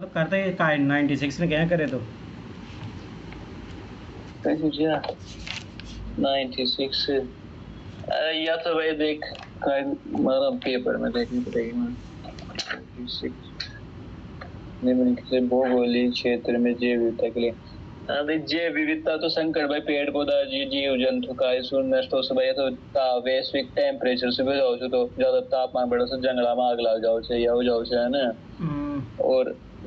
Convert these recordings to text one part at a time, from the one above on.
तो करते ही का 96 में क्या करे तो कैसे किया 96 या तो भाई देख हमारा पेपर में देखनी पड़ेगी मैं 96 निम्नलिखित से भौगोलिक क्षेत्र में जैव विविधता के लिए भाई जैव विविधता तो संकट भाई पेड़ पौधा जीव जंतु का नष्ट हो भाई तो वैश्विक टेम्परेचर से भी जाओ तो ज्यादा तापमान बढ़ो से जंगला में आग लग जाओ से या हो जाओ से है ना और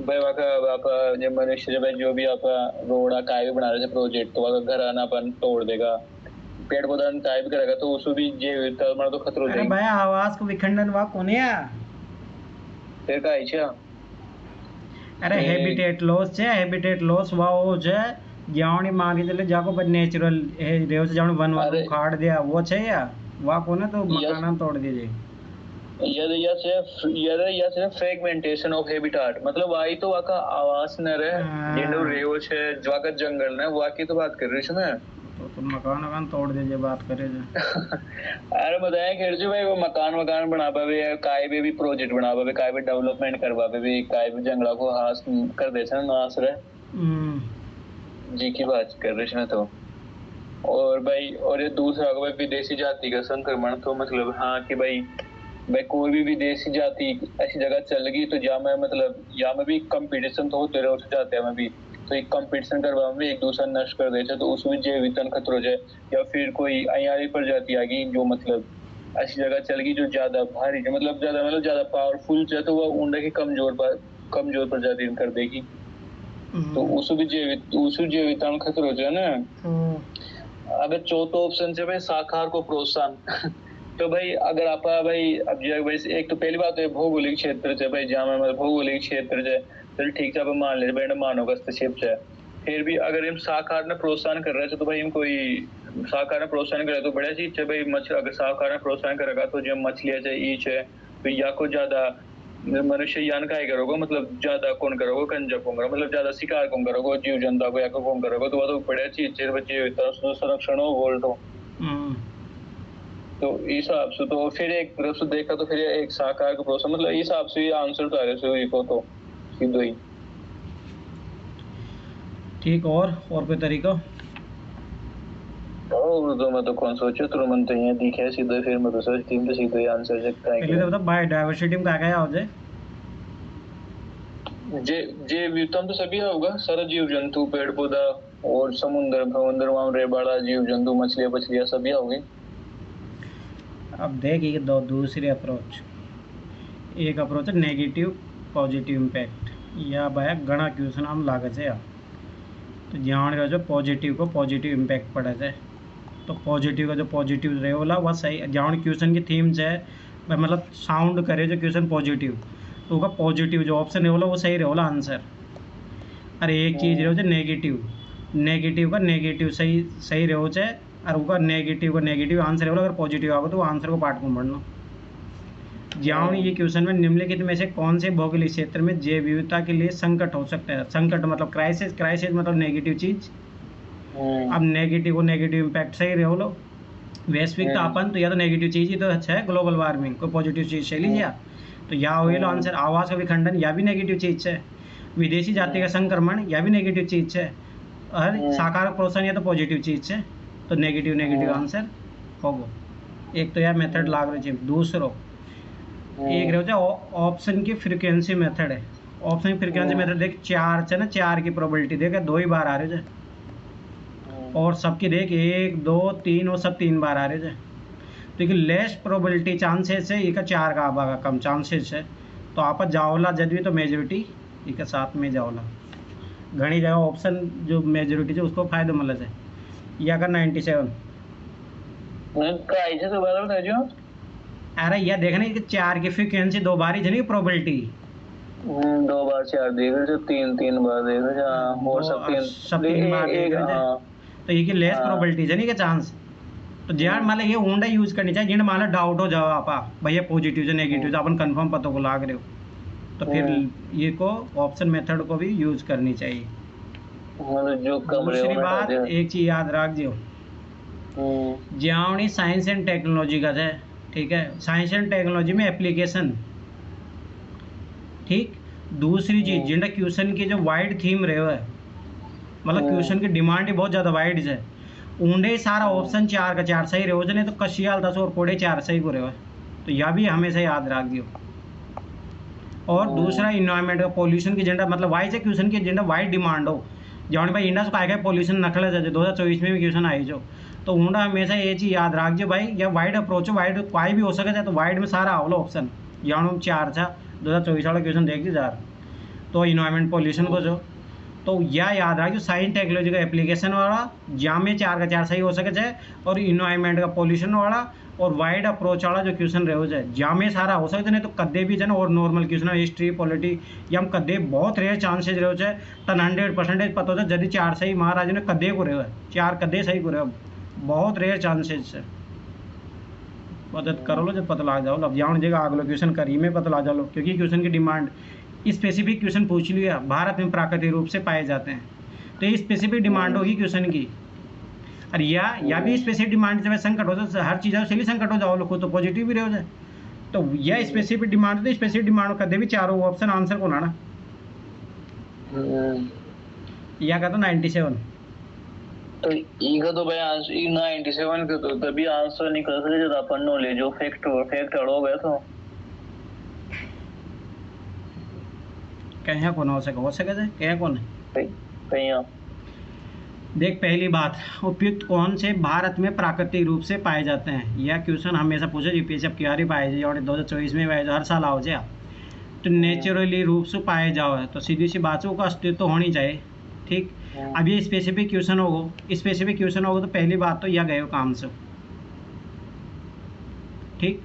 भाई वहाँ जो मनुष्य भाई जो भी आप रोड काय भी बना रहे थे प्रोजेक्ट तो वहाँ घर आना अपन तोड़ देगा पेड़ पौधा काय भी करेगा तो उसको भी जैव विविधता तो खतरा हो अरे भाई आवाज को विखंडन वा कोने या फिर का है अरे हैबिटेट लॉस छे हैबिटेट लॉस वा हो छे जावणी मांगी चले जाको पर नेचुरल है रेव से जावणी वन वन उखाड़ दिया वो छे या वा कोने तो मकान तोड़ दीजिए या से फ्रेगमेंटेशन ऑफ हैबिटेट मतलब वाई तो वाका आवास न रहे जेंडो रेव छे जवाका जंगल ने वाकी तो बात कर रही छे ना तो मकान वकान तोड़ दीजिए बात करे जो अरे बताया खेर जो भाई वो मकान बना पावे काय भी प्रोजेक्ट बना पावे काय भी डेवलपमेंट करवा पावे काय भी जंगला को हास कर दे छे नास रहे जी की बात कर रहे छे तो और भाई और ये दूसरा भाई विदेशी जाति का संक्रमण तो मतलब हाँ कि भाई कोई भी विदेशी जाति ऐसी जगह चल गई तो जा में मतलब या में भी कंपटीशन तो होते रहे जाते हैं में भी तो एक कंपटीशन करवा में एक दूसरा नष्ट कर देते तो उसमें जैव विविधता खतरा हो जाए या फिर कोई अयारी प्रजाति आ गई जो मतलब ऐसी जगह चल गई जो ज्यादा भारी मतलब ज्यादा पावरफुल है तो वह ऊंडे की कमजोर प्रजाति कर देगी तो उसको जैव विविधता खतरा हो जाए ना। अगर चौथा ऑप्शन से भाई शाकाहार को प्रोत्साहन तो भाई अगर आप भाई अब जो भाई एक तो पहली बात है भौगोलिक क्षेत्र से भाई जहाँ मतलब भौगोलिक क्षेत्र से चल ठीक है मान ले भाई मानव हस्तक्षेप से फिर भी अगर हम शाकाहार ने प्रोत्साहन कर रहे थे तो भाई हम कोई शाकाहार ने प्रोत्साहन करे तो बढ़िया चीज है भाई अगर शाकाहार ने प्रोत्साहन करेगा तो जो मछलियां है ईच है तो या को ज्यादा मनुष्य यान का करोगे मतलब ज्यादा कौन करोगे कंजा कौन करोगे मतलब ज्यादा शिकार कौन करोगे जीव जंतु को या कौन करोगे तो वह तो बढ़िया चीज है बच्चे संरक्षण हो बोल तो इस हिसाब से तो फिर एक तरफ से देखा तो फिर एक शाकाहार का प्रोत्साहन मतलब इस हिसाब से आंसर तो आ रहे को तो सीधो ही ठीक और कोई तरीका और तो मैं तो कौन सोचो तो मन तो ये दिखे सीधे फिर मैं तो सोच टीम तो सीधे आंसर से पहले तो बता बायोडायवर्सिटी में क्या हो जाए जे विविधता तो सभी होगा सारा जीव जंतु पेड़ पौधा और समुद्र में रह बड़ा जीव जंतु मछलियां सभी होगी। अब देखिए दो दूसरी अप्रोच एक अप्रोच है नेगेटिव पॉजिटिव इम्पैक्ट या भाई घना क्वेश्चन हम लागत है तो जान रहे जो पॉजिटिव को पॉजिटिव इम्पैक्ट पड़ा जाए तो पॉजिटिव का जो पॉजिटिव रहे वाला वह सही जान क्वेश्चन की थीम है मतलब साउंड करे जो क्वेश्चन पॉजिटिव तो उसका पॉजिटिव जो ऑप्शन है वो सही रहे आंसर। अरे एक चीज़ रहे नेगेटिव का नेगेटिव सही रहो चाहे और उसका नेगेटिव आंसर है अगर पॉजिटिव आगे तो आंसर को पार्ट को बढ़ना जाऊँ ये क्वेश्चन में निम्नलिखित में से कौन से भौगोलिक क्षेत्र में जैव विविधता के लिए संकट हो सकता है। संकट मतलब क्राइसिस मतलब नेगेटिव चीज। अब नेगेटिव को नेगेटिव इम्पैक्ट सही रहे लो वैश्विक तापन तो या तो नेगेटिव चीज ही तो अच्छा है ग्लोबल वार्मिंग कोई पॉजिटिव चीज से लीजिए तो या हो आंसर आवास का विखंडन या भी नेगेटिव चीज है विदेशी जाति का संक्रमण या भी नेगेटिव चीज है और शाकाहार प्रोत्साहन या तो पॉजिटिव चीज है तो नेगेटिव आंसर होगा। एक तो यार मेथड लाग रही है दूसरो एक रहे ऑप्शन की फ्रीक्वेंसी मेथड है ऑप्शन की फ्रीक्वेंसी मेथड देख 4 है ना 4 की प्रोबेबिलिटी देख 2 ही बार आ रहे थे और सबकी देख 1 2 3 और सब 3 बार आ रहे थे तो लेस प्रोबेबिलिटी चांसेस है एक 4 का आबा का कम चांसेस है तो आप जाओला जब भी तो मेजोरिटी एक साथ में जाओला घनी जगह ऑप्शन जो मेजोरिटी है उसको फायदा मिल है या अगर 97 अरे यह देखना कि 4 की फ्रीक्वेंसी 2 बार ही जनी प्रोबेबिलिटी 2 बार 4 देख रहे 3 बार देख रहे और सब 3 बार देख रहे तो ये की लेस प्रोबेबिलिटी जनी के चांस तो यार मान ये ऊंडा यूज करनी चाहिए जिन मान डाउट हो जाओ आप भैया पॉजिटिव से नेगेटिव अपन कंफर्म पता को लाग रहे हो तो फिर ये को ऑप्शन मेथड को भी यूज करनी चाहिए। दूसरी बात एक चीज याद रख दियो जावनी साइंस एंड टेक्नोलॉजी का है ठीक है साइंस एंड टेक्नोलॉजी में एप्लीकेशन ठीक दूसरी चीज जिंदा क्वेश्चन की जो वाइड थीम रहे है, मतलब क्वेश्चन की डिमांड ही बहुत ज़्यादा वाइड है, ऊंडे सारा ऑप्शन 4 का 4 सही रहे नहीं तो कशियाल 10 और कोड़े 4 सही को रहे, तो यह भी हमेशा याद रख दियो। और दूसरा इन्वायरमेंट का पॉल्यूशन की एजेंडा, मतलब वाइज है क्वेश्चन की एजेंडा वाइड डिमांड हो, जौन भाई इंडा से काय पॉल्यूशन नखले जाए 2024 में भी क्वेश्चन आई जो, तो ऊंडा हमेशा ये चीज़ याद रख जो भाई, या वाइड अप्रोच हो, वाइड कोई भी हो सके तो वाइड में सारा आवलो ऑप्शन, जानो 4 था 2024 वाला क्वेश्चन देख दी यार, तो इन्वायरमेंट पॉल्यूशन को जो, तो यह याद रख जो साइंस टेक्नोलॉजी का एप्लीकेशन वाला जहाँ में 4 का 4 सही हो सके जाए, और इन्वायरमेंट का पॉल्यूशन वाला और वाइड अप्रोच वाला जो क्वेश्चन रहे हो जाए जहाँ में सारा हो सकते, नहीं तो कदे भी जन और नॉर्मल क्वेश्चन हिस्ट्री पॉलिटी या हम कदे बहुत रेयर चांसेज रहे हो जाए, तन 100% पता हो जाए यदि 4 सही महाराज ने कदे को रहे हो 4 कदे सही को रहे हो, बहुत रेयर चांसेज से मदद करो लो जब पता लग जाओ, अब जाओ जगह अगलो क्वेश्चन करी में पता लग जाओ, क्योंकि क्वेश्चन की डिमांड स्पेसिफिक क्वेश्चन पूछ लिया भारत में प्राकृतिक रूप से पाए जाते हैं, तो ये स्पेसिफिक डिमांड होगी क्वेश्चन की, और या भी स्पेसिफिक डिमांड जब संकट हो तो हर चीज़ से संकट हो जाओ लोग तो पॉजिटिव भी रहो जाए, तो यह स्पेसिफिक डिमांड तो स्पेसिफिक डिमांड कदे भी चारों ऑप्शन आंसर को ना या का तो 97, तो ईगा तो भाई आंसर 97 के तो तभी आंसर निकल सके जब अपन नॉलेज जो फैक्ट अड़ हो गया तो कहीं कौन हो सके जाए कहीं कौन कहीं देख, पहली बात, उपयुक्त कौन से भारत में प्राकृतिक रूप से पाए जाते हैं, यह क्वेश्चन हमेशा पूछे यूपीएससी अब क्यों पाए जाए, और 2024 में पाए हर साल आओ जाए, तो नेचुरली रूप से पाए जाओ है, तो सीधी सी बात है उसका अस्तित्व तो होनी चाहिए, ठीक। अब ये स्पेसिफिक क्वेश्चन होगा तो पहली बात तो यह गए काम से, ठीक।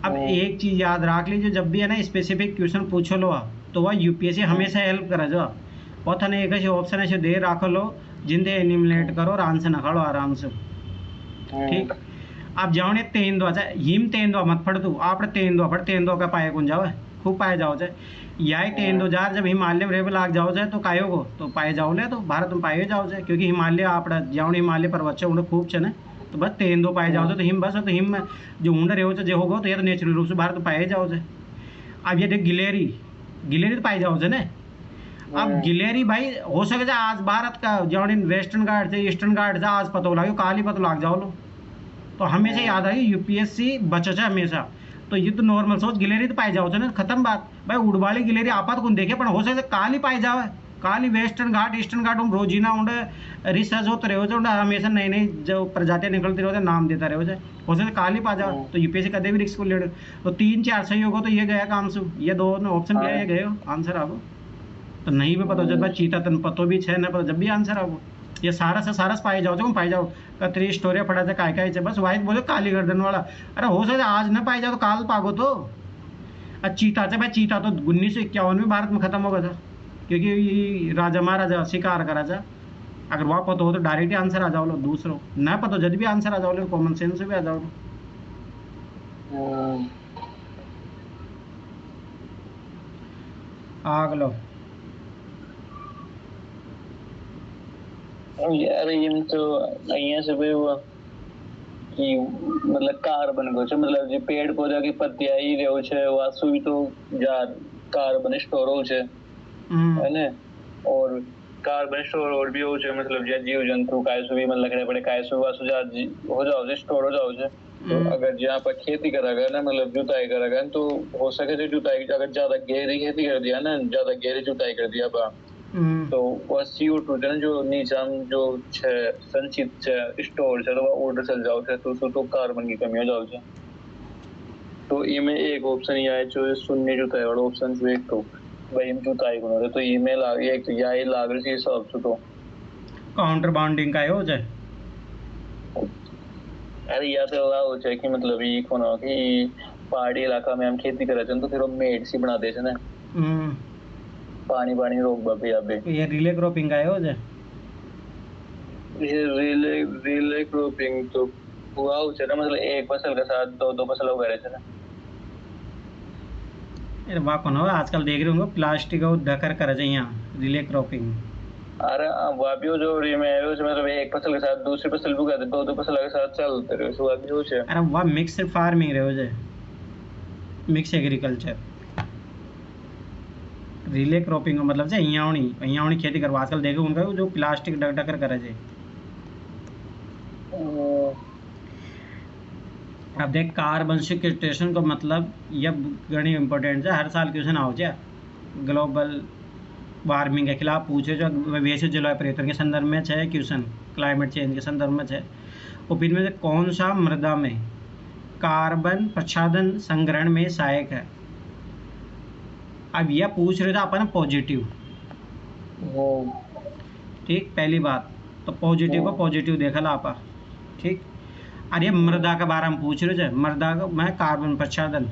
अब एक चीज़ याद रख लीजिए, जब भी है ना स्पेसिफिक क्वेश्चन पूछो लो तो वह यूपीएससी हमेशा हेल्प करा जो, और था एक ऑप्शन ऐसे दे रख लो जिंदे एनिमिनेट करो और आंसर न खड़ो आराम से, ठीक। आप जाओ ने तेंदुआ चाहे हिम तेंदुआ मत पढ़ तू, आप तेंदुआ पढ़, तेंदुआ का पाए कौन जाओ खूब पाए जाओ चाहे यही तेंदुआ जार जब हिमालय में रेब लाग जाओ जाए तो कायो को तो पाए जाओ ले, तो भारत में पाए जाओ जाए, क्योंकि हिमालय आप जाओ हिमालय पर्वत से उन्हें खूब चने, तो बस तेंदुआ पाए जाओ जाए, तो हिम बस, तो हिम जो ऊँडा रहो जो होगा तो ये तो नेचुरल रूप से भारत में पाए जाओ जाए। अब ये देख गिलेरी तो पाए जाओ जाए ना, अब गिलेरी भाई हो सके आज भारत का जो वेस्टर्न घाट से ईस्टर्न घाट से आज पता लगे काल ही पता लग जाओ लो, तो हमेशा याद आएगी यूपीएससी बचा है हमेशा, तो ये तो नॉर्मल सोच गिलेरी तो पाई जाओ ना, खत्म बात भाई, उड़वाली गिलेरी आपात कौन देखे पर हो सकता काल ही पाई जावे, काल ही वेस्टर्न घाट ईस्टर्न घाट हम रोजीना उन्हें रिसर्च होते रहे हो हमेशा नई नई जो प्रजातियाँ निकलती रहो नाम देता रहे हो सकता काल ही पा जाओ, तो यूपीएससी कदे भी रिस्क को ले, तो 3-4 सही होगा तो ये गया काम से, ये दो ऑप्शन क्या ये गए आंसर आओ, तो नहीं भी पता जब चीता तन पतो भी छे ना पता जब भी आंसर आओ, ये सारा से सारा पाई जाओ जो पाई जाओ कतरी स्टोरी पड़ा था काय बस वाइट बोलो काली गर्दन वाला, अरे हो सकता आज ना पाई जाओ तो काल पागो, तो चीता से भाई चीता तो 1951 में भारत में खत्म हो गया था, क्योंकि राजा महाराजा शिकार करा था, अगर वहाँ पता हो तो डायरेक्ट ही आंसर आ जाओ लो, दूसरों ना पता जब भी आंसर आ जाओ लो, कॉमन सेंस से भी आ जाओ लो। आग लो यार ये तो અહીંયા से भी हुआ कि मतलब कार्बन को मतलब जो पेड़ पौधा की पत्तियां ही રહ્યો છે વાસુ भी तो यार कार्बन स्टोर हो છે है ना, और कार्बन स्टोर और भी हो છે मतलब जो जीव जंतु काय सु भी मतलब करे पड़े काय सु वासु जा हो जाओ से स्टोर हो जाओ છે, तो अगर जहाँ पर खेती करेगा ना मतलब जुताई करेगा तो हो सके तो जुताई अगर ज्यादा गहरी खेती कर दिया ना, ज्यादा गहरी जुताई कर दिया बा तो वह CO2 जो नीचा जो संचित स्टोर है तो वह ऑर्डर चल जाओ तो कार्बन की कमी हो जाओ छे, तो इमें एक ऑप्शन ये है जो शून्य जुताई वाला ऑप्शन जो एक तो भाई हम जुताई को ना तो ईमेल आ गई एक तो यही लाग रही है सब तो काउंटर बाउंडिंग का हो जाए, अरे या तो हो जाए कि मतलब ये कौन हो कि पहाड़ी इलाका में हम खेती करे तो फिर हम मेड सी बना दे ना, पानी पानी रोक बाबे अबे ये रिले क्रॉपिंग का हो जाए, ये रिले क्रॉपिंग तो हुआ उसे ना मतलब एक फसल के साथ दो फसल उगा रहे थे ना, ये वाह कौन हो आजकल देख रहे होंगे प्लास्टिक को ढकर कर जाए यहाँ रिले क्रॉपिंग, अरे वापियो जो री में है उसमें मतलब एक फसल के साथ दूसरी फसल भी उगाते दो फसल के साथ चलते रहे सो वापियो छे, अरे वाह मिक्स फार्मिंग रहे हो जाए, मिक्स एग्रीकल्चर रिले क्रॉपिंग का मतलब છે અહીંયા खेती કરવા आजकल देखो उनका जो प्लास्टिक ढक ढकर करे છે। अब देख कार्बन सिक्वेस्ट्रेशन का मतलब यह घणी इंपॉर्टेंट है, हर साल क्वेश्चन आओ છે। ग्लोबल वार्मिंग के खिलाफ पूछे जो वैश्विक जलवायु परिवर्तन के संदर्भ में है क्वेश्चन, क्लाइमेट चेंज के संदर्भ में है। और इनमें से कौन सा मृदा में कार्बन प्रच्छादन संग्रहण में सहायक है। अब यह पूछ रहे थे अपन पॉजिटिव, ठीक, पहली बात तो पॉजिटिव को पॉजिटिव देखा ला आपा, ठीक। और ये मृदा के बारे में पूछ रहे थे, मृदा में कार्बन प्रच्छादन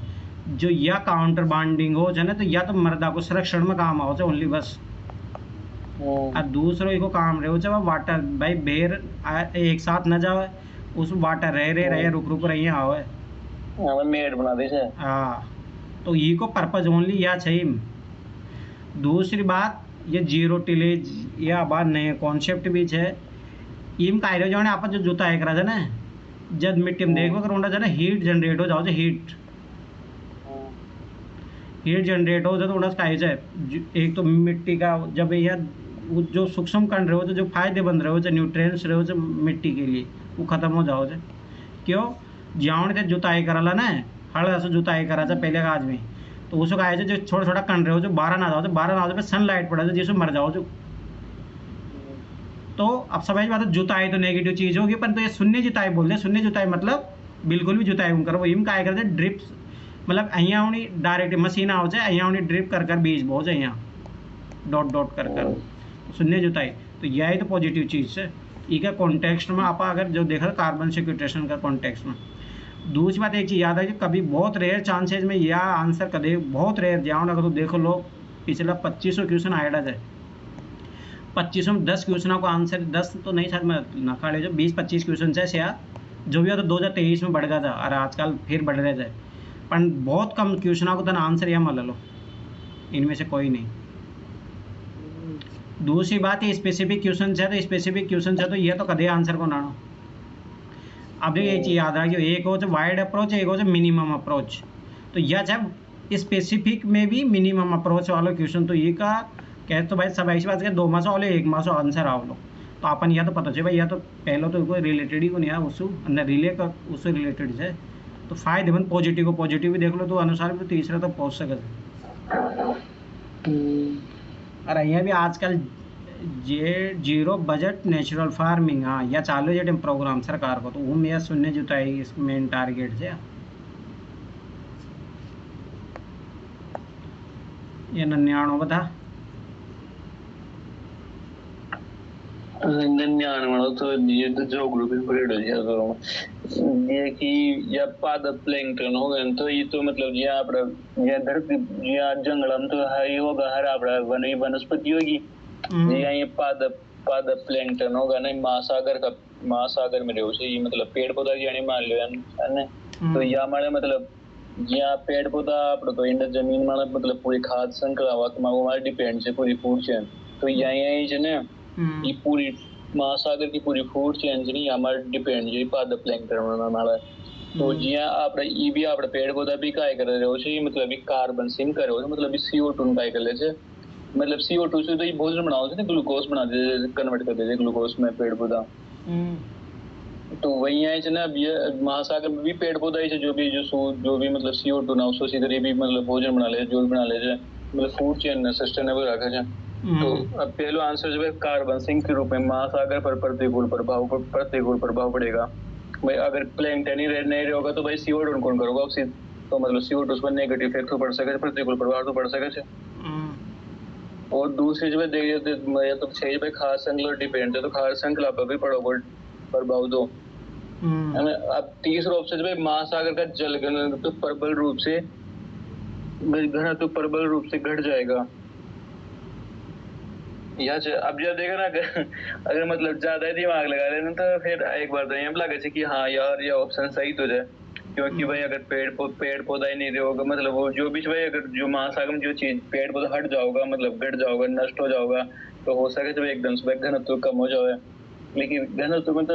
जो या काउंटर बॉन्डिंग हो जाए ना, तो या तो मृदा को संरक्षण में काम आओ ओनली बस। और दूसरों को काम रहे हो जब वाटर भाई बेर एक साथ न जाओ, उस वाटर रहे रुक रही आओ मेड बना दे। हाँ, तो ये को पर्पज ओनली या चाहिए। दूसरी बात ये जीरो टिलेज या बात नए कॉन्सेप्ट भी है। इम कार्य जो आप जो जूता एक रहा ना, जब मिट्टी में देखो करोंडा जो हीट जनरेट हो जाओ, हीट जनरेट हो जाए तो उड़ा एक तो मिट्टी का जब यह जो सूक्ष्म कण रहे हो जो फायदेमंद रहे हो न्यूट्रिएंट्स रहे हो मिट्टी के लिए वो खत्म हो जाओ। क्यों जाओ थे जुताई कराला ना, हड़ से जुताई करा था पहले का आदमी, तो उसको कहा जो छोटा छोटा कण रहे हो जो 12 ना जाओ, 12 ना जाओ पे सनलाइट पड़ा जाए जिसमें मर जाओ जो। तो अब समझ बात जुताई तो नेगेटिव चीज़ होगी, पर तो ये शून्य जुताई बोलते, शून्य जुताई मतलब बिल्कुल भी जुताई करो। इम काय करते ड्रिप्स, मतलब अहियाँ उन्हीं डायरेक्ट मशीन आओ जाए, अहियाँ उन्हीं ड्रिप कर बीज बो जाए, यहाँ डॉट डॉट कर शून्य जुताई। तो यही तो पॉजिटिव चीज़ है। ठीक है, कॉन्टेक्स्ट में आप अगर जो देखा कार्बन सिक्वेस्ट्रेशन का कॉन्टेक्स्ट में। दूसरी बात एक चीज़ याद है कि कभी बहुत रेयर चांसेज में यह आंसर कभी बहुत रेयर जाओ अगर तो देखो लो पिछला 2500 क्वेश्चन आएगा है, 2500 में 10 क्वेश्चनों को आंसर 10 तो नहीं शायद मैं ना खा ले जो 20-25 क्वेश्चन है या जो भी हो तो 2023 में बढ़ गया था और आजकल फिर बढ़ रहे थे, पर बहुत कम क्वेश्चनों को तो आंसर यह मान लो इनमें से कोई नहीं। दूसरी बात ये स्पेसिफिक क्वेश्चन है, तो स्पेसिफिक क्वेश्चन है तो यह तो कदे आंसर को ना। अब ये चीज़ याद रखिए, एक हो वाइड अप्रोच, एक हो मिनिमम अप्रोच। तो यह जब स्पेसिफिक में भी मिनिमम अप्रोच वाला क्वेश्चन तो ये का कहते तो भाई सब ऐसी बात है 2 मास वाले 1 मास आंसर आओ लो, तो अपन यह तो पता चले भाई या तो पहले तो कोई रिलेटेड ही को नहीं है उससे अंदर रिले का उससे रिलेटेड है, तो फायदेमंद पॉजिटिव को पॉजिटिव भी देख लो तो अनुसार भी तीसरा तो पहुँच सके। और અહીંયા भी आजकल जे जीरो बजट नेचुरल फार्मिंग हाँ या चालू है प्रोग्राम सरकार को, तो वो मेरा शून्य जुताई मेन टारगेट है। ये 99 बता 99 तो ये तो जो ग्रुप पीरियड है ये कि या पादप प्लैंकटन हो गए तो ये तो मतलब ये आपड़ा ये धरती ये जंगलम तो है होगा हर आपड़ा वनस्पति होगी, ये पादप प्लैंकटन होगा ना महासागर में रहो ये मतलब पेड़ पौधा यानी मान लो है। तो या हमारे मतलब यहाँ पेड़ पौधा आपड़ा तो इंड जमीन में मतलब पूरी खाद्य श्रृंखला हमारे डिपेंड है पूरी फूड चेन। तो यही जो ना ये पूरी महासागर की पूरी फूड चेन नहीं हमारे डिपेंड है पादप प्लैंकटन हमारा। तो जिया आपड़ा ये भी आपड़ा पेड़ पौधा भी काय कर रहे हो मतलब कार्बन सिंक करे हो मतलब CO2 काय कर ले छे, मतलब CO2 से तो ये भोजन बनाओ से ग्लूकोज बना दे कन्वर्ट कर दे ग्लूकोज में पेड़ पौधा। तो वही है ना अब ये महासागर में भी पेड़ पौधा है जो भी मतलब CO2 ना उसको सीधे भी मतलब भोजन बना ले जो भी बना ले मतलब फूड चेन सस्टेनेबल रखा जाए। तो अब पहला आंसर जो है कार्बन सिंक के रूप में महासागर पर प्रतिकूल प्रभाव पड़ेगा। भाई अगर प्लैंकटन ही नहीं रहेगा तो भाई CO2 कौन करोगा ऑक्सीजन, तो मतलब CO2 पर नेगेटिव इफेक्ट तो पड़ सके प्रतिकूल प्रभाव तो पड़ सके। और दूसरी जो है तो छह भाई खाद्य श्रृंखला डिपेंड है तो खाद्य श्रृंखला पर भी प्रभाव दो। अब तीसरा ऑप्शन भाई महासागर का जल घन तो प्रबल रूप से घट जाएगा। या अब जब देखा ना अगर मतलब ज्यादा ही दिमाग लगा लेना तो फिर एक बार तो ये लगे कि हाँ यार ये ऑप्शन सही तो है, क्योंकि भाई अगर पेड़ पौधा ही नहीं रहेगा मतलब वो जो भी भाई अगर जो महासागर में जो चीज पेड़ पौधा हट जाओगा मतलब घट जाओगा नष्ट हो जाओगा तो हो सके जब एकदम से घनत्व कम हो जाए। लेकिन घनत्व में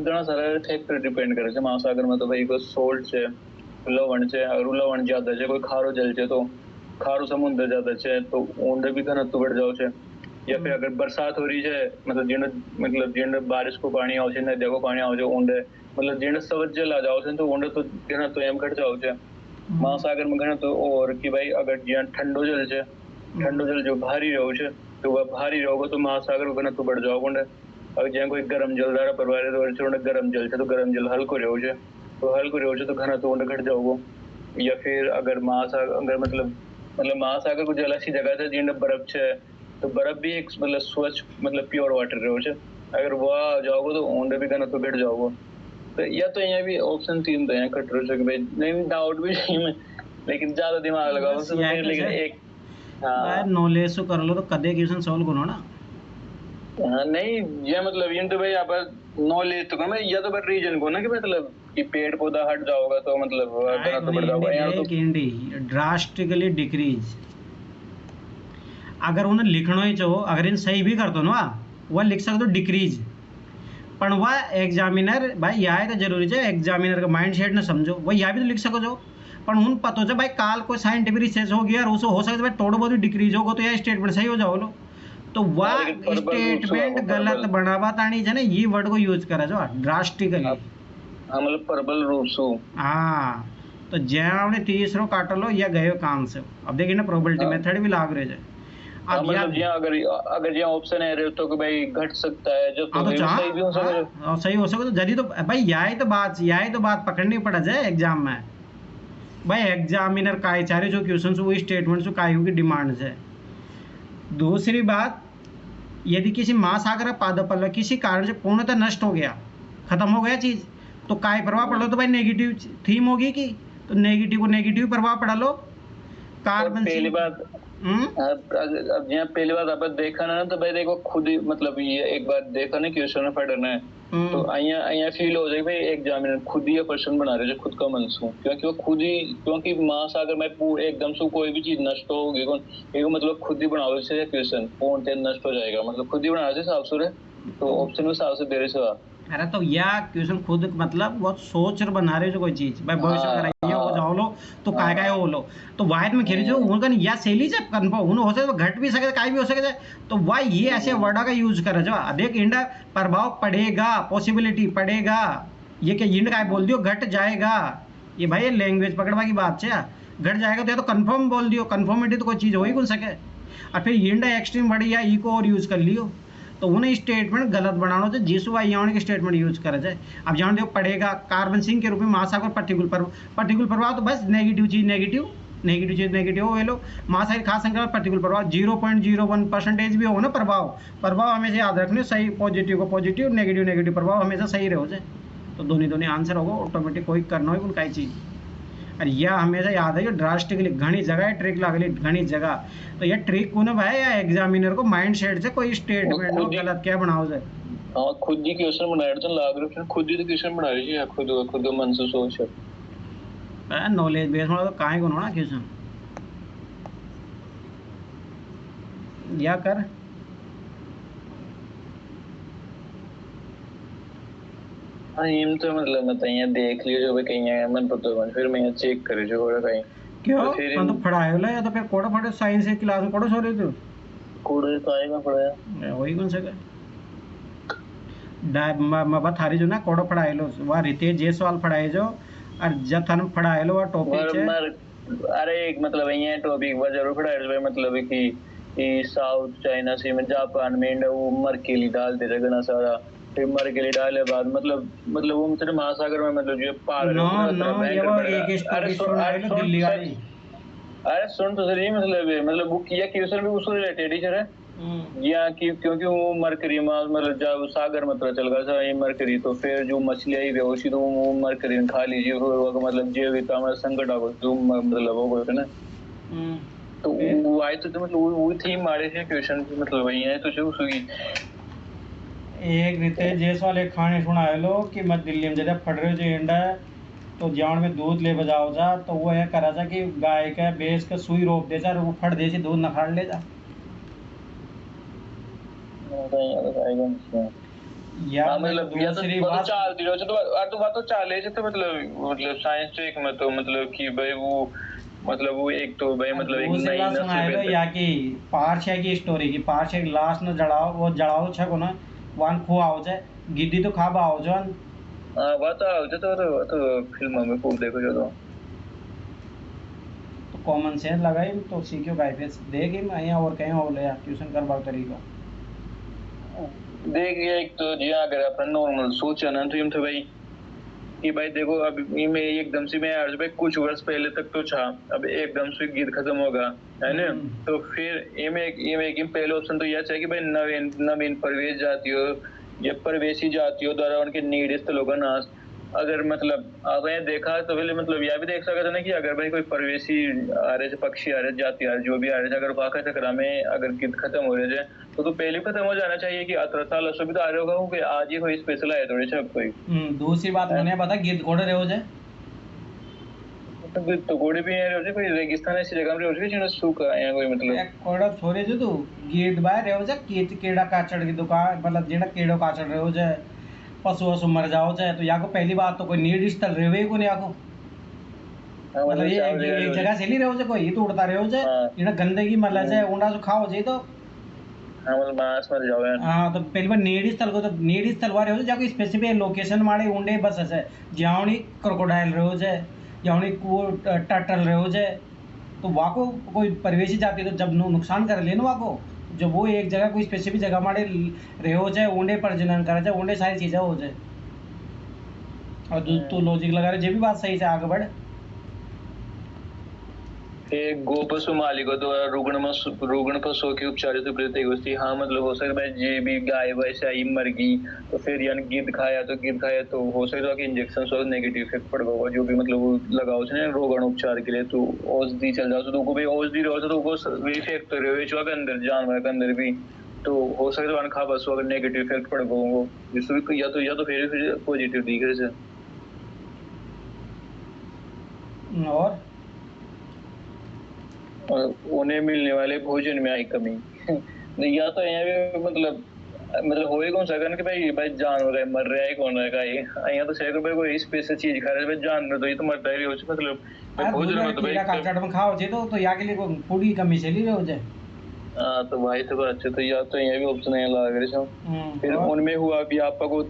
घना सारा फैक्टर डिपेंड करे महासागर में। तो भाई कोई सोल्ट है लवण है और लवण ज्यादा है कोई खारो जल है तो खारो समुद्र ज्यादा है तो उनका भी घनत्व बढ़ जाओ छे। या फिर अगर बरसात हो रही है मतलब जिन बारिश को पानी आवे नदिया को पानी आवे उनके मतलब जिन सवज जल आ जाओ तो उनके तो घनत्व एम घट जाओ छे। महासागर में घनत्व और कि भाई अगर ज्यादा ठंडो जल है ठंडो जल जो भारी रहो छे तो वह भारी रहोगे तो महासागर में घनत्व बढ़ जाओ उनके। अगर ज्यादा कोई गर्म जल द्वारा प्रभावित हो गर्म जल है तो गर्म जल हल्को रहो छे तो हल्को रहो छे तो घनत्व उनके घट जाओगे। या फिर अगर महासागर अगर मतलब महासागर को जल ऐसी जगह है जिन बर्फ है तो बर्फ भी एक मतलब स्वच्छ मतलब प्योर वाटर रहो छे। अगर वह जाओगे तो उनके भी घनत्व घट जाओगे। तो या तो यहाँ भी ऑप्शन 3 तो यहाँ कट रहे हो भाई नहीं डाउट भी नहीं में लेकिन ज्यादा दिमाग लगाओ तो फिर लेकिन एक हाँ नॉलेज तो कर लो तो कदे क्वेश्चन सॉल्व करो ना। हाँ नहीं ये मतलब ये तो भाई आप नॉलेज तो मैं या तो पर रीजन को ना कि मतलब कि पेड़ पौधा हट जाओगा तो मतलब घनत्व बढ़ जाओगा यार तो ड्रास्टिकली डिक्रीज। अगर उन्हें लिखना ही चाहो अगर इन सही भी कर दो ना वह लिख सकते हो डिक्रीज पर वह एग्जामिनर भाई यह तो जरूरी है एग्जामिनर का माइंड सेट ने समझो वह यह भी तो लिख सको जो पर उन पता हो भाई काल कोई साइंटिफिक रिसर्च हो गया और उसको हो सकता है भाई थोड़ा बहुत भी डिक्रीज होगा तो यह स्टेटमेंट सही हो जाओ लो तो वह स्टेटमेंट गलत बनावा तानी है ना ये वर्ड को यूज करा जो ड्रास्टिकली। हाँ मतलब प्रबल रूप से हाँ तो जैसे तीसरो काट लो या गए काम से अब देखिए ना प्रोबेबिलिटी मेथड भी लाग रहे है। अब मतलब यहाँ अगर यहाँ ऑप्शन है तो कि भाई घट सकता है जो तो सही भी हो सके सही हो सके तो जल्दी तो भाई यही तो बात पकड़नी पड़ा जाए एग्जाम में भाई एग्जामिनर काय चाहे जो क्वेश्चन वो स्टेटमेंट जो काय की डिमांड है। दूसरी बात यदि किसी महासागर पादपल्ल किसी कारण से पूर्णतः नष्ट हो गया खत्म हो गया चीज तो काय प्रभाव पड़ लो तो भाई नेगेटिव थीम होगी कि तो नेगेटिव को नेगेटिव प्रभाव पड़ा लो कार्बन पहली बात अब यहाँ पहली बात आप देखा ना तो भाई देखो खुद ही मतलब ये एक बार देखा ना क्वेश्चन में पढ़ना है तो અહીંયા फील हो जाए भाई एग्जामिनर खुद ही ये क्वेश्चन बना रहे खुद का मन से क्योंकि वो खुद ही क्योंकि महासागर में एकदम से कोई भी चीज नष्ट होगी एक मतलब खुद ही बनाओ से क्वेश्चन पूर्ण नष्ट हो जाएगा मतलब खुद ही बना रहे साफ सुथरे तो ऑप्शन में साफ से दे रहे से। अरे तो यह क्वेश्चन खुद मतलब बहुत सोच कर बना रहे जो कोई चीज भाई भविष्य में अगर हो जाओ लो तो काय हो लो तो वायद में खेल जो उनका या सैली से कन्फर्म उन्हें हो सके घट भी सके काय भी हो सके तो वह ये ऐसे वर्ड का यूज करे जो अधिक इंडा प्रभाव पड़ेगा पॉसिबिलिटी पड़ेगा ये क्या इंड का बोल दियो घट जाएगा ये भाई लैंग्वेज पकड़वा की बात है घट जाएगा तो या तो कन्फर्म बोल दियो कन्फर्मिटी तो कोई चीज हो ही कौन सके और फिर इंडा एक्सट्रीम वर्ड या ई को और यूज कर लियो तो उन्हें स्टेटमेंट गलत बनाना चाहिए जिस वाई की स्टेटमेंट यूज करा जाए। अब जान दो पड़ेगा कार्बन सिंक के रूप में महासागर प्रतिकूल प्रभाव तो बस नेगेटिव चीज नेगेटिव हो लो महासागर खास संख्या प्रतिकूल प्रभाव 0.01% भी हो ना प्रभाव हमेशा याद रखने सही पॉजिटिव को पॉजिटिव नेगेटिव प्रभाव हमेशा सही रहो जाए तो दोनों आंसर होगा ऑटोमेटिक कोई करना हो कई चीज और यह हमेशा याद है ड्रास्टिकली घनी जगह ट्रिक लागली घनी जगह तो यह ट्रिक को ना भाई या एग्जामिनर को माइंड सेट से कोई स्टेटमेंट हो गलत क्या बनाओ जाए। हाँ खुद ही क्वेश्चन बनाया तो लाग रहे खुद ही तो क्वेश्चन बना रही है खुद मन से सोच नॉलेज बेस में तो काहे को ना क्वेश्चन या कर हाँ इम तो मतलब मैं तो यहाँ देख लियो जो भी कहीं है मन पता है फिर मैं चेक करे जो होगा कहीं क्यों तो पढ़ाए ला या तो फिर कोड़ा पढ़े साइंस की क्लास में कोड़ा छोड़े तू कोड़े तो आएगा पढ़ाया वही कौन सा मैं थारी जो ना कोड़ा पढ़ाए लो वह रितेश जायसवाल पढ़ाए जो और जथन पढ़ाए लो वह टॉपिक है अरे एक मतलब यहाँ टॉपिक वह जरूर पढ़ाए मतलब कि साउथ चाइना सी में जापान में वो मरकेली डालते थे घना सारा फिर मरकेली डाले बाद मतलब वो मतलब महासागर में मतलब जो पहाड़ अरे सुन तो सही मतलब वो किया क्वेश्चन भी उसको रिलेटेड ही है या कि क्योंकि वो मरकरी मतलब जब सागर मतलब चल गया ये मरकरी तो फिर जो मछलियां ही बेहोशी तो वो मरकरी खा लीजिए मतलब जीविका में संकट आ जो मतलब वो ना तो वो आए तो मतलब वो थीम मारे थे क्वेश्चन मतलब वही है तो जो उसकी एक रितेश जायसवाल एक कहानी सुनाए लो कि मैं दिल्ली में जब पढ़ रहे जो इंडा तो जान में दूध ले बजाओ जा तो वो यह करा था कि गाय का भैंस का सुई रोक दे जा वो फट दे दूध न खाड़ ले जा या मतलब दूसरी बात चाल दिलो तो बात तो चाले तो मतलब साइंस तो एक मतलब कि भाई वो मतलब वो एक तो भाई मतलब एक दूसरी नई बात सुनाए लो नस्ल या कि पार्शे की स्टोरी की पार्शे लास्ट न जड़ाओ वो जड़ाओ छे को ना वान खो आओ जाए गिद्दी तो खाबा आओ जान हाँ वाता तो फिल्मों में खूब देखो जो तो कॉमन सेंस लगाई तो सीखो गाय फिर देख ही यहाँ और कहीं और ले ट्यूशन कर बात तरीका देखिए एक तो जी अगर अपन नॉर्मल सोचा ना तो यूं तो भाई कि भाई देखो अब में एकदम से मैं आज भाई कुछ वर्ष पहले तक तो था अब एकदम से गीत खत्म होगा है ना तो फिर ये में पहले ऑप्शन तो यह है कि भाई नवीन नवीन प्रवेश जातियों या प्रवेशी जातियों द्वारा उनके नीड स्थलों का नाश अगर मतलब आपने देखा तो पहले मतलब यह भी देख सकते थे ना कि अगर भाई कोई प्रवेशी आ रहे थे पक्षी आ रहे जाति आ रहे जो भी आ रहे थे अगर वाका चक्रा में अगर गीत खत्म हो रहे थे तो पहले खत्म हो जाना चाहिए कि 18 साल असुविधा आ रहे होगा कि आज ही कोई स्पेशल आया थोड़े से अब कोई दूसरी बात मैंने बता गीत घोड़े रहे हो जाए तो घोड़े भी हैं रोजे कोई रेगिस्तान ऐसी जगह में रोजे जिन्हें सूखा है कोई मतलब एक कोड़ा छोरे जो तू गीत बाय रहे हो जाए केड़ा काचड़ की दुकान मतलब जेड़ा केड़ो काचड़ रहे हो जाए पशु वशु मर जाओ जाए तो या को पहली बात तो कोई नीड स्थल रहे को नहीं आको मतलब ये एक जगह से नहीं रहे हो जाए कोई तो उड़ता रहे हो जाए जेड़ा गंदगी मर जाए ऊंडा जो खाओ जाए तो हाँ मतलब मांस मर जाओ यार हाँ तो पहली बार नीड स्थल को तो नीड स्थल वाले हो जाए स्पेसिफिक लोकेशन मारे ऊंडे बस है जावनी क्रोकोडाइल रहे हो जाए जावनी को टर्टल रहे हो जाए तो वहाँ को कोई परिवेशी जाती है तो जब नुकसान कर लेना वहाँ को जब वो एक जगह कोई स्पेसिफिक जगह मारे रहे हो जाए ऊंडे प्रजनन करे जाए ऊंडे सारी चीज़ें हो जाए और तू लॉजिक लगा रहे जे भी बात सही से आगे बढ़ एक गो पशु मालिकों द्वारा रुग्ण पशुओं की उपचारित प्रत्येक वस्तु हाँ मतलब हो सकता है जे भी गाय वैसे आई मर गई तो फिर यानी गिद्ध खाया तो हो सकता है कि इंजेक्शन और नेगेटिव इफेक्ट पड़ गया जो भी मतलब वो लगाओ उसने रोगण उपचार के लिए तो औषधि चल जाओ तो भाई औषधि रहो तो इफेक्ट तो रहे के अंदर जानवर के अंदर भी तो हो सकता है खा बस अगर नेगेटिव इफेक्ट पड़ गए या तो फिर पॉजिटिव दिख रहे और उन्हें मिलने वाले भोजन में आई कमी या तो यहाँ भी मतलब होए कौन सा कि भाई जानवर है मर रहा है कौन है का यहाँ तो शेर भाई कोई स्पेशल चीज खा रहे हैं जानवर तो ये तो मरता ही मतलब भोजन में तो भाई काचड़ में खाओ जे तो या के लिए फूड की कमी चली रहे हो जाए हाँ तो भाई तो अच्छे तो या तो यहाँ भी ऑप्शन है लगा रहे फिर उनमें हुआ व्यापक और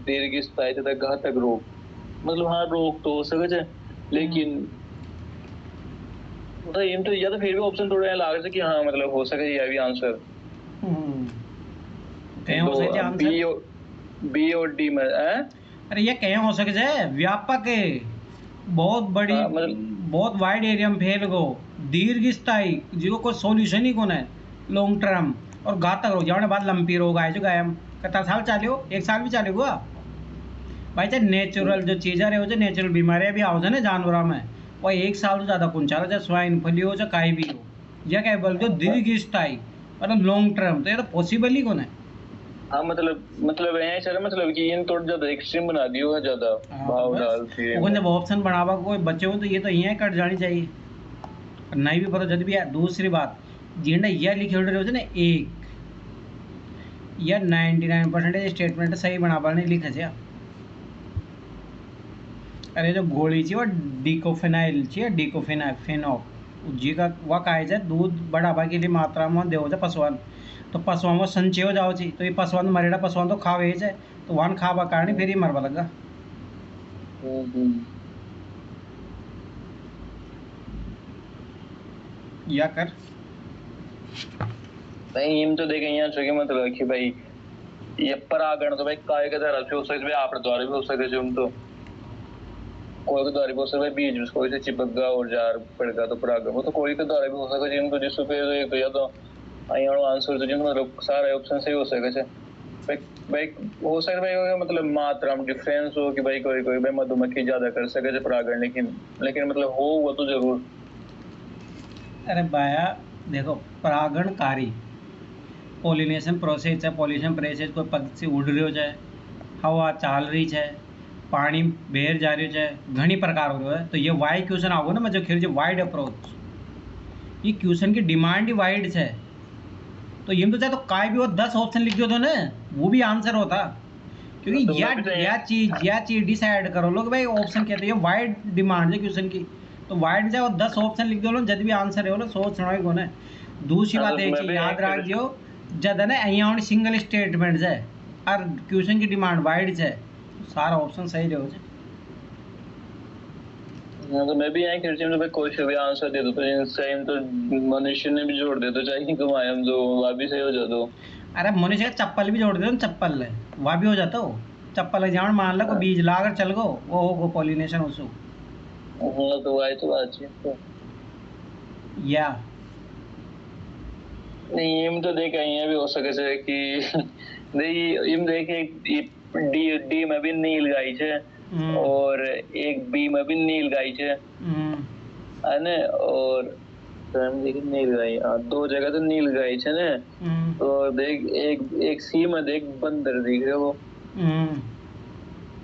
दीर्घ स्थायी तथा घातक रोग मतलब हाँ रोग तो हो सके लेकिन तो या तो फिर भी ऑप्शन थोड़ा लाग रहे कि हाँ मतलब हो सके ये भी आंसर कहीं हो सके आंसर बी और डी में अरे ये कहीं हो सके जाए व्यापक है बहुत बड़ी बहुत वाइड एरिया में फैल गो दीर्घ स्थायी जिसको कोई सॉल्यूशन ही कौन है लॉन्ग टर्म और घातक रोग जाने बाद लंपी रोग आए जो गायम कितना साल चालियो 1 साल भी चालेगा भाई चाहे नेचुरल जो चीज़ें रहे हो जो नेचुरल बीमारियां भी आओ जाए ना जानवरों में और 1 साल से ज़्यादा कौन चाह चाहे स्वाइन फ्लू हो चाहे कहीं भी हो या क्या बोलते हो दीर्घ स्थायी मतलब लॉन्ग टर्म तो ये तो पॉसिबल ही कौन है हाँ मतलब ऐसा चल मतलब कि इन थोड़ा ज्यादा एक्सट्रीम बना दियो है ज्यादा भाव डाल के वो जब ऑप्शन बढ़ावा कोई बच्चे हो तो ये तो यहीं कट जानी चाहिए नहीं भी पता जब भी है दूसरी बात जिंडा यह लिखे हो ना एक या 99% स्टेटमेंट सही बना पाने लिखे से अरे जो गोली चाहिए वो डिकोफेनाइल चाहिए डिकोफेनाफेनॉल जी का वह कहा जाए दूध बढ़ावा के लिए मात्रा में दे जाए पशुआन तो पशुओं में संचय हो जाओ चाहिए तो ये पशुआन मरेड़ा पशुआन तो खावे जाए तो वहाँ खावा कारण फिर ही मरवा लगा या कर नहीं हम तो देखें यहाँ से मतलब कि भाई ये परागण तो भाई काय के द्वारा से हो सकते भाई आप द्वारा भी हो सकते हम तो कोई के द्वारा भी हो सकता है बीज कोई से चिपक गया और जार पड़ गया तो परागण वो तो कोई के द्वारा भी हो सकता है जिनको जिससे तो या तो आंसर तो जिनको मतलब सारे ऑप्शन सही हो सके भाई हो सकता भाई मतलब मात्रा में डिफरेंस हो कि भाई कोई भाई मधुमक्खी ज्यादा कर सके परागण लेकिन मतलब हो वो तो जरूर अरे भाया देखो परागणकारी पोलिनेशन प्रोसेस है पोलिनेशन प्रोसेस कोई पक्षी उड़ रही हो जाए हवा चाल रही है पानी बहर जा रही है घनी प्रकार हो रहा है तो ये वाई क्वेश्चन आओ ना मैं जो खेल वाइड अप्रोच ये क्वेश्चन की डिमांड ही वाइड है तो ये तो चाहे तो काय भी वो 10 ऑप्शन लिख दो ना वो भी आंसर होता क्योंकि तो या चीज डिसाइड करो लोग भाई ऑप्शन कहते हैं वाइड डिमांड है क्वेश्चन की तो वाइड जाओ 10 ऑप्शन लिख दो जब भी आंसर है सोच रहा है कोने। दूसरी बात एक चीज याद रख दियो जब है ना यहाँ सिंगल स्टेटमेंट है और क्वेश्चन की डिमांड वाइड है तो सारा ऑप्शन सही रहो छे। तो मैं भी यहाँ खिड़की में कोई भी आंसर दे दो तो सेम तो मनुष्य ने भी जोड़ दे तो चाहिए घुमाए हम जो वहाँ भी सही हो जाता हो। अरे मनुष्य का चप्पल भी जोड़ दे दो चप्पल है वहाँ भी हो जाता हो चप्पल जान मान लो बीज लाकर चल गो वो हो पॉलिनेशन उसू। तो आई तो बात है या नहीं इम तो देख यहाँ भी हो सके छे कि नहीं इम देखे डी डी में भी नील गाय छे और एक बी में भी नील गाय छे है ने और तो हम देखे नील गाय दो जगह तो नील गाय छे ने तो देख एक सी में देख बंदर दिख रहे वो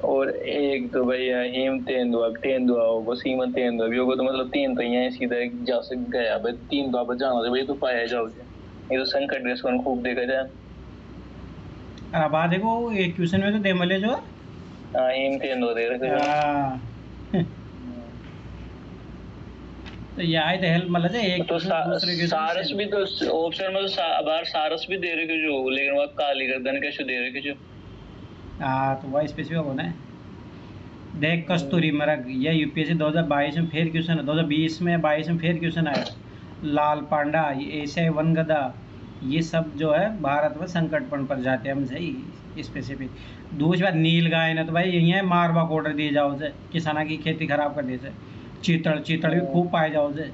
और एक तो भैया हिम तेंदुआ होगा सी में तेंदुआ भी होगा तो मतलब तीन तो यहाँ सीधा जा से गया भाई तीन तो आप जाना भाई तो पाया जाओगे ये तो संकट ड्रेस को खूब देखा जाए। अब आ देखो एक क्वेश्चन में तो दे मले जो हिम तेंदुआ दे रखे तो ये आए तो हेल्प मतलब है एक तो सारस भी तो ऑप्शन में तो बाहर सारस भी दे रहे जो लेकिन वह काली गर्दन कैसे दे रहे जो तो वह स्पेसिफिक होना है। देख कस्तूरी मरग यह यूपीएससी 2022 में फिर क्वेश्चन 2020 में 22 में फिर क्वेश्चन आया। लाल पांडा ये एशियाई वनगधा ये सब जो है भारत में संकटपूर्ण प्रजातियां में से स्पेसिफिक। दूसरी बात नील गाय ने तो भाई यही है मारवा को ऑर्डर दिए जाओ से किसाना की खेती खराब कर दे से। चीतड़ भी खूब पाए जाओ से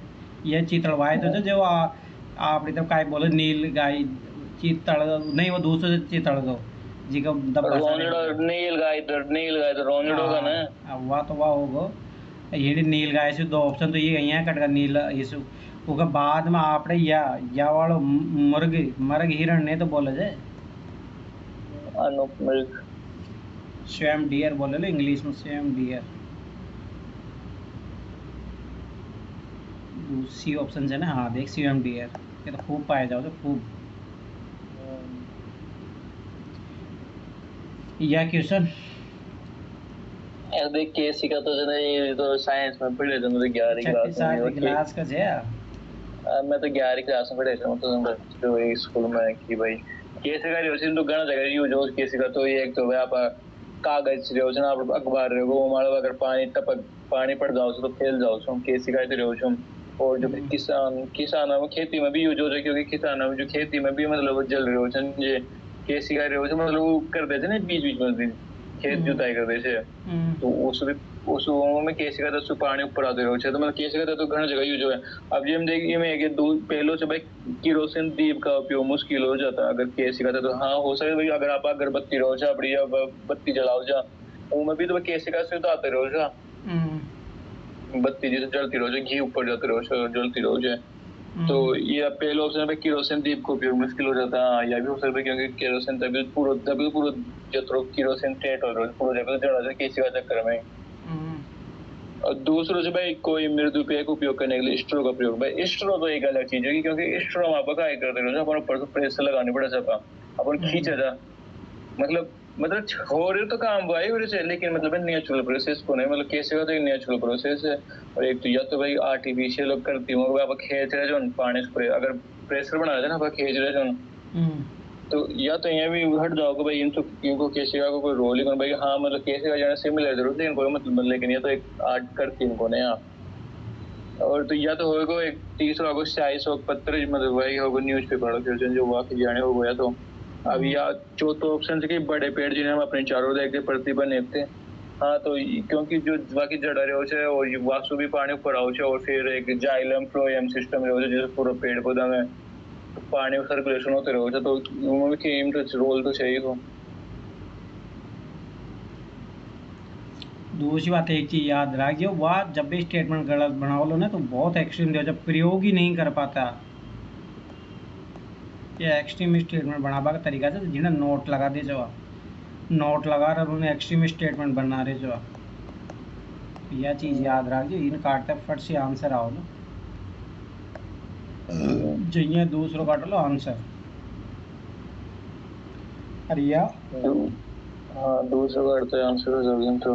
यह चीतड़ वाए तो जो आप तो काय बोले नील गाय चीतड़ नहीं वो दूसरे से चीतड़ दो जी का नील गाय तो रोनिडो का ना वाह तो वाह होगो ये नील गाय से दो ऑप्शन तो ये यहाँ कटगा नील ये उसके बाद में आपने या वालो मर्ग हिरण ने तो बोले जे स्वयं डियर बोले लो इंग्लिश में स्वयं डियर सी ऑप्शन है ना। हाँ देख स्वयं डियर ये तो खूब पाए जाओ तो खूब या क्वेश्चन देख केसी का तो जने ये तो साइंस में पढ़े थे मतलब 11वीं क्लास का है मैं तो 11वीं क्लास में पढ़े थे तो स्कूल में कि भाई केसी का जो तो घना जगह यूज हो केसी का तो ये एक तो आप कागज रे ना आप अखबार रे वो मारो अगर पानी पड़ जाओ तो फैल जाओ सो केसी का तो रे और जो किसानों में खेती में भी यूज हो क्योंकि किसानों में जो खेती में भी मतलब जल रहे हो ये केसी का रे मतलब वो कर देते ना बीच में खेत जुताई कर देते तो उस में केसी का तो पानी ऊपर आते रहो तो मतलब केसी का तो घना जगह यूज है। अब ये हम देखिए में कि पहलों से भाई किरोसिन दीप का उपयोग मुश्किल हो जाता है अगर केसी का तो हाँ हो सके भाई अगर आप अगरबत्ती रहो जा अपनी बत्ती जलाओ जा वो भी तो केसी का से तो आते रहो जा बत्ती जैसे जलती रहो घी ऊपर जाते रहो जलती रहो जाए तो ये पहले ऑप्शन पे केरोसिन दीप का उपयोग मुश्किल हो जाता है या भी हो सकता है क्योंकि केरोसिन तभी पूरा जो केरोसिन ट्रेट हो रहा है पूरा जब जड़ा जाए किसी का चक्कर में और दूसरों से भाई कोई मृदु पेय का उपयोग करने के लिए स्ट्रो का प्रयोग भाई स्ट्रो तो एक अलग चीज है क्योंकि स्ट्रो में आप क्या करते रहो अपन ऊपर से प्रेस लगानी पड़ा सकता अपन खींचा जा मतलब हो रहे तो काम भाई हो रहे लेकिन मतलब नेचुरल प्रोसेस को नहीं मतलब कैसे का तो एक नेचुरल प्रोसेस है और एक तो या तो भाई आर्टिफिशियल लोग करती हूँ आप खींच रहे जो पानी स्प्रे अगर प्रेशर बना रहे ना आप खींच रहे जो तो या तो यहाँ भी हट जाओगे भाई इनको कैसे का कोई रोल ही भाई हाँ मतलब कैसे का जाना सिमिलर जरूर लेकिन कोई मतलब लेकिन ये तो एक आर्ट करती इनको ने और तो या तो होगा एक तीसरा होगा स्याही शोक पत्र मतलब वही होगा न्यूज पेपर जो वाकई जाने हो गया तो अब या चौथा ऑप्शन से कि बड़े पेड़ जिन्हें हम अपने चारों देखते प्रतिभा नेपते हाँ तो क्योंकि जो बाकी जड़ रहे हो और वासु भी पानी ऊपर आओ और फिर एक जाइलम फ्लोएम सिस्टम रहे जैसे पूरा पेड़ पौधा में पानी सर्कुलेशन होते रहे तो उनमें रोल तो चाहिए हो। दूसरी बात एक चीज याद रखिए वह जब भी स्टेटमेंट गलत बनाओ लो ना तो बहुत एक्सट्रीम दे जब प्रयोग ही नहीं कर पाता ये एक्सट्रीम स्टेटमेंट बनाबा का तरीका से जिन्हें नोट लगा दे जो नोट लगा रहे उन्होंने एक्सट्रीम स्टेटमेंट बना रहे जो यह चीज़ याद रखिए इन काटते फट से आंसर आओ ना चाहिए दूसरों काट लो आंसर अरिया हाँ दूसरों काटते आंसर हो जाएगा तो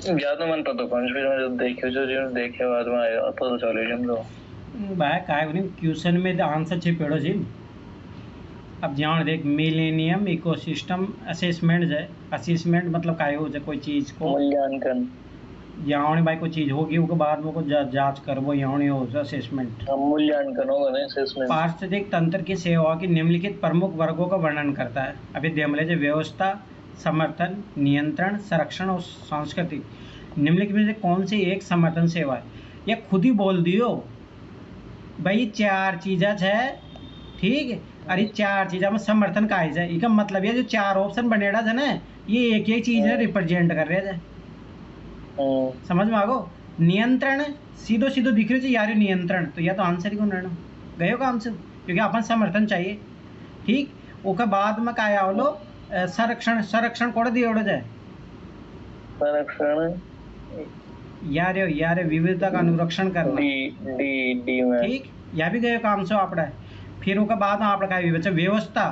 याद में मन पता कौन फिर मैं देखियो जो देखे बाद में आया पता चले जमलो भाई काय नहीं क्वेश्चन में आंसर छिपेड़ो जी। अब जान देख मिलेनियम इकोसिस्टम असेसमेंट है। असेसमेंट मतलब काय हो कोई चीज को मूल्यांकन यहाँ भाई कोई चीज होगी उसके बाद में को जांच करबो यहाँ हो असेसमेंट मूल्यांकन होगा ना असेसमेंट। पारिस्थितिक तंत्र की सेवा की निम्नलिखित प्रमुख वर्गों का वर्णन करता है। अभी देमले जो व्यवस्था, समर्थन, नियंत्रण, संरक्षण और सांस्कृतिक। निम्नलिखित में से कौन सी एक समर्थन सेवा है? ये खुद ही बोल दियो भाई 4 चीज़ा है, ठीक है। अरे 4 चीज़ा में समर्थन का है, इसका मतलब ये जो 4 ऑप्शन बनेड़ा था ना, ये एक एक चीज है रिप्रेजेंट कर रहे थे। समझ में आगो। नियंत्रण सीधो सीधो दिख रहे थे यार नियंत्रण, तो या तो आंसर ही कौन रहना गयो काम से, क्योंकि अपन समर्थन चाहिए, ठीक। उसके बाद में क्या आवलो संरक्षण। संरक्षण कोड दिए ओढ़ जाए संरक्षण यार विविधता का अनुरक्षण करना, ठीक। या भी गयो काम से आपड़ा। फिर उसके बाद में आपड़ा क्या बचा व्यवस्था।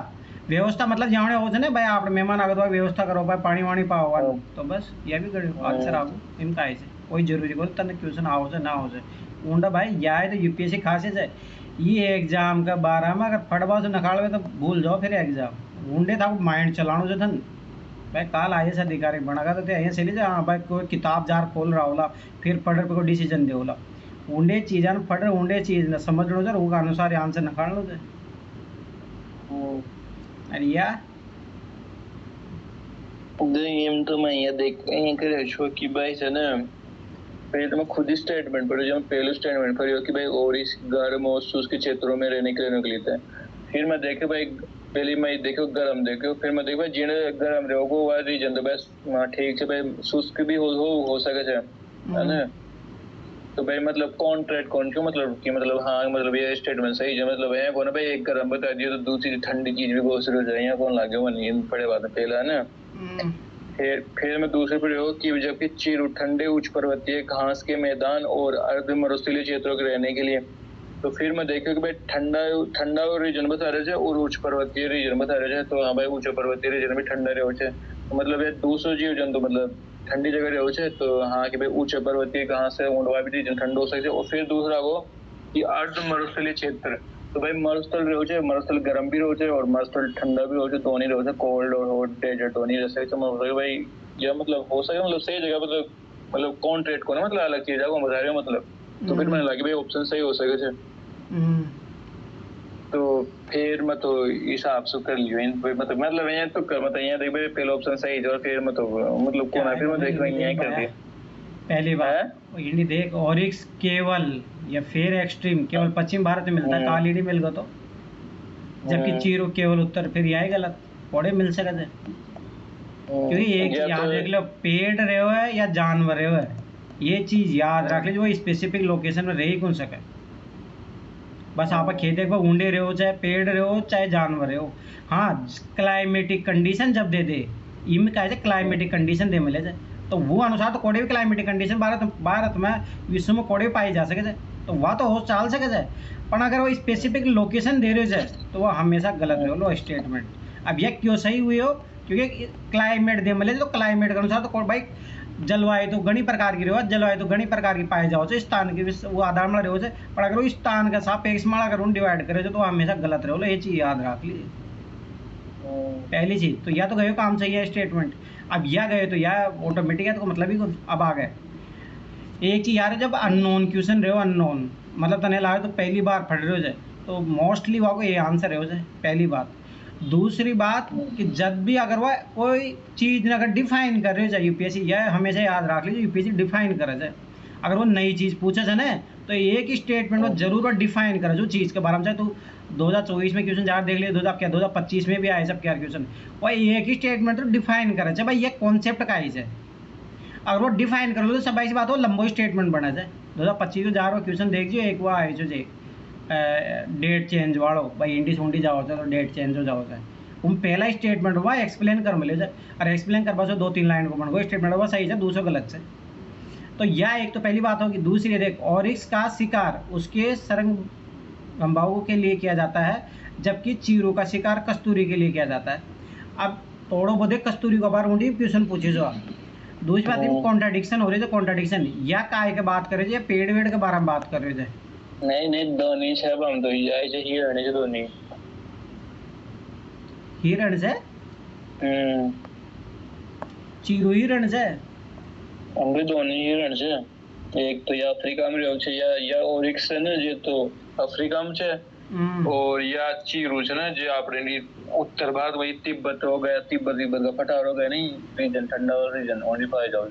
व्यवस्था मतलब जाने हो ना भाई आप मेहमान आगत भाई व्यवस्था करो भाई पानी वानी पाओ, तो बस यह भी गयो आंसर आगो इनका ऐसे कोई जरूरी बोल तने क्वेश्चन आओ से ना हो से ऊंडा भाई यार तो यूपीएससी खासियत है ये एग्जाम का 12 में अगर फटवा से नकालवे तो भूल जाओ फिर एग्जाम ऊंडे था माइंड चलानो जो थन भाई काल आई अधिकारी बनागा तो यहीं से लीजिए। हाँ भाई कोई किताब जार खोल रहा होला फिर पढ़ पे कोई डिसीजन दे होला ऊंडे चीज़ा पढ़ ऊंडे चीज न समझ लो सर उसका अनुसार आंसर निकाल लो अरे यार एम तो मैं ये देख ये करे छो कि भाई है ना पहले तो मैं खुद ही स्टेटमेंट पढ़ो जब पहले स्टेटमेंट पढ़ी कि भाई और इस गर्म और शुष्क क्षेत्रों में रहने के लिए निकलते हैं। फिर मैं देखे भाई पहले मैं देखो गर्म देखो फिर मैं देखो भाई जिन्हें गर्म रहोगे वह रीजन तो बस ठीक है भाई शुष्क भी हो सके है ना। तो भाई मतलब कॉन्ट्रैक्ट कौन क्यों मतलब कि मतलब हाँ मतलब ये स्टेटमेंट सही है मतलब है कौन भाई एक गर्म बता दिया तो दूसरी ठंडी चीज भी घोषित हो जाए यहाँ कौन लागे वो नहीं पड़े बात पहला है ना। फिर मैं दूसरे पर कि जबकि चिर ठंडे उच्च पर्वतीय घास के मैदान और अर्ध मरुस्थलीय क्षेत्रों के रहने के लिए तो फिर मैं देखा कि भाई ठंडा रीजन बता रहे थे और उच्च पर्वतीय रीजन बता रहे थे। तो हाँ भाई उच्च पर्वतीय रीजन में ठंडा रहे तो मतलब ये दूसरो जीव जंतु मतलब ठंडी जगह रहे तो हाँ कि भाई उच्च पर्वतीय घास है ऊंडवा भी रीजन ठंडो हो सकते। और फिर दूसरा वो कि अर्ध मरुस्थलीय क्षेत्र तो भाई मरुस्थल रहे मरुस्थल गर्म भी रहे और मरुस्थल ठंडा भी रहे दोनों रहे कोल्ड और डेजर्ट दोनों रह सकते। मतलब भाई यह मतलब हो सके मतलब सही जगह मतलब कॉन्ट्रैक्ट को ना मतलब अलग चीज को बता रहे हो मतलब तो फिर मैंने लगे भाई ऑप्शन सही हो सके तो फिर मैं तो हिसाब से कर लियो मतलब यहाँ तो कर मतलब यहाँ देख भाई पहला ऑप्शन सही है और फिर मैं तो मतलब कौन है फिर मैं देख रहा यहीं कर दिया पहली बार इंडी देख ऑरिक्स केवल या फिर एक्सट्रीम केवल पश्चिम भारत में मिलता है कालीडी मिल गया तो जबकि चीरो केवल उत्तर फिर यही गलत पौड़े मिल सकते हैं क्योंकि एक याद देख लो पेड़ रहे हो है या जानवर रहे हो है ये चीज याद रख लीजिए वो स्पेसिफिक लोकेशन में रह कौन सके बस आप खेते को ऊंडे रहे हो चाहे पेड़ रहे हो चाहे जानवर रहे हो। हाँ क्लाइमेटिक कंडीशन जब दे दे इम का क्लाइमेटिक कंडीशन दे मिले जाए तो वो अनुसार तो कोई भी क्लाइमेटिक कंडीशन भारत में विश्व में कोई पाई जा सके तो वह तो हो चाल सके जाए पर अगर वो स्पेसिफिक लोकेशन दे रहे जाए तो वह हमेशा गलत रहे लो स्टेटमेंट। अब यह क्यों सही हुई हो क्योंकि क्लाइमेट दे मिले तो क्लाइमेट के अनुसार तो भाई जलवायु तो घनी प्रकार की रहो जलवायु तो घनी प्रकार की पाए जाओ स्थान की वो आधार में रहो पर अगर वो स्थान का सापेक्ष में अगर उन डिवाइड करे तो हमेशा गलत रहो ये चीज याद रख लीजिए पहली चीज। तो या तो गए काम सही है स्टेटमेंट अब या गए तो या ऑटोमेटिक है तो मतलब ही अब आ गए एक चीज यार जब अननोन क्वेश्चन रहे हो अननोन मतलब तने लागे तो पहली बार पढ़ रहे हो जाए तो मोस्टली वहाँ को ये आंसर रहे हो जाए पहली बात। दूसरी बात कि जब भी अगर वह कोई चीज़ अगर डिफाइन कर रहे हो जाए यूपीएससी यह हमेशा याद रख लीजिए यूपीएससी डिफाइन करे जाए अगर वो नई चीज़ पूछे जाए ना तो एक ही स्टेटमेंट में जरूर वो डिफाइन करे जो चीज़ के बारे में चाहे तो 2024 में क्वेश्चन ज़्यादा देख लिए 2025 में भी आए सब क्या क्वेश्चन वो एक ही स्टेटमेंट तो डिफाइन करे जाए भाई ये कॉन्सेप्ट का है अगर वो डिफाइन कर लो तो सब ऐसी बात हो लंबो स्टेटमेंट बना जाए 2025 में जा रहा क्वेश्चन देख एक वो आए जो डेट चेंज वालो भाई इंडी सूंडी जाओ तो डेट चेंज हो जाओ उन पहला स्टेटमेंट हुआ एक्सप्लेन कर मिले जाए और एक्सप्लेन कर पास 2-3 लाइन को बन स्टेटमेंट हुआ सही है दूसरा गलत से तो यह एक तो पहली बात होगी। दूसरी देख ऑरिक्स का शिकार उसके सरंगम्बाओं के लिए किया जाता है जबकि चीरों का शिकार कस्तूरी के लिए किया जाता है। अब तोड़ो बोधे कस्तूरी को बार ऊँडी क्वेश्चन पूछे जो दूसरी बात है कॉन्ट्राडिक्शन हो रही है, कॉन्ट्राडिक्शन या काय के बात कर रहे थे या पेड़ वेड़ के बारे में बात कर रहे थे? नहीं दोनों छे हम तो जाए छे हिरण छे दोनों। हिरण से चीरू हिरण से हमरे दोनों हिरण छे। एक तो या अफ्रीका में रहो छे या ओरिक्स है ना जे तो अफ्रीका में छे, और या चीरू छे ना जे आपने उत्तर भारत वही तिब्बत हो गया, तिब्बत का पठार हो गया, नहीं रीजन ठंडा रीजन ओनली पाए जाओ।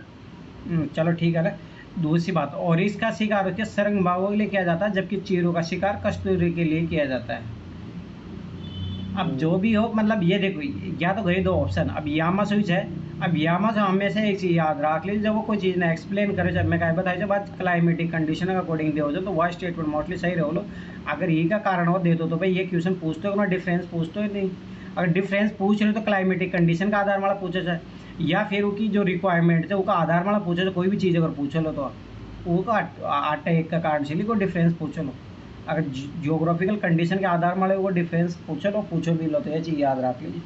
चलो ठीक है ना। दूसरी बात, ओरिक्स का शिकार होती है सरंगबागों के लिए किया जाता है, जबकि चीरू का शिकार कस्तूरी के लिए किया जाता है। अब जो भी हो, मतलब ये देखो, या तो गए दो ऑप्शन। अब यामा स्विच है, अब यामा से हमेशा एक चीज़ याद रख लीजिए, जब वो कोई चीज़ ना एक्सप्लेन करे, जब मैं क्या बताया जब बात क्लाइमेटिक कंडीशन के अकॉर्डिंग दे हो जाए तो वह स्टेटमेंट मोस्टली सही रहो लो। अगर ये का कारण हो दे दो तो भाई ये क्वेश्चन पूछते हो ना, डिफरेंस पूछते हो नहीं। अगर डिफरेंस पूछ रहे तो क्लाइमेटिक कंडीशन का आधार वाला पूछे जाए, या फिर उसकी जो रिक्वायरमेंट है उसका आधार वाला पूछे तो कोई भी चीज़ अगर पूछ लो तो वो का आटा एक का कारण से कोई डिफरेंस पूछ लो। अगर जियोग्राफिकल कंडीशन के आधार वाले वो डिफरेंस पूछो भी लो तो ये चीज़ याद रख लीजिए।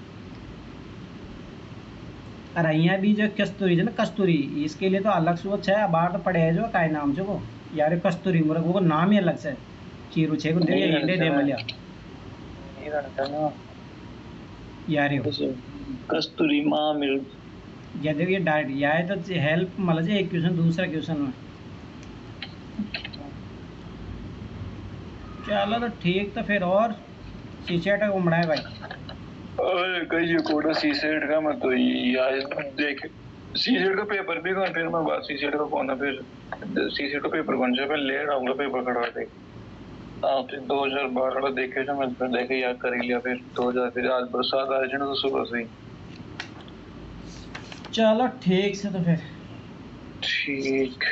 और यहाँ भी जो कस्तूरी है ना, कस्तूरी इसके लिए तो अलग से वो है, बाहर तो पड़े है जो काय नाम से वो यार कस्तूरी मुर्ग, वो नाम ही अलग से चीरू छे दे मलिया यार कस्तूरी माँ मिल या देखो ये डायरेक्ट या है तो हेल्प मतलब एक क्वेश्चन दूसरा क्वेश्चन में। चलो तो ठीक, तो फिर और सीसेट का घूमना है भाई। और कहीं कोड़ा सीसेट का मत तो यार देख सीसेट का पेपर भी कौन, फिर मैं बात सीसेट का कौन है, फिर सीसेट का पेपर कौन से, फिर ले आऊंगा पेपर खड़ा दे। हाँ फिर 2012 देखे जो मैं फिर देखे याद कर लिया, फिर 2000 फिर आज बरसात आ रही तो सुबह से ही। चलो ठीक से तो फिर ठीक।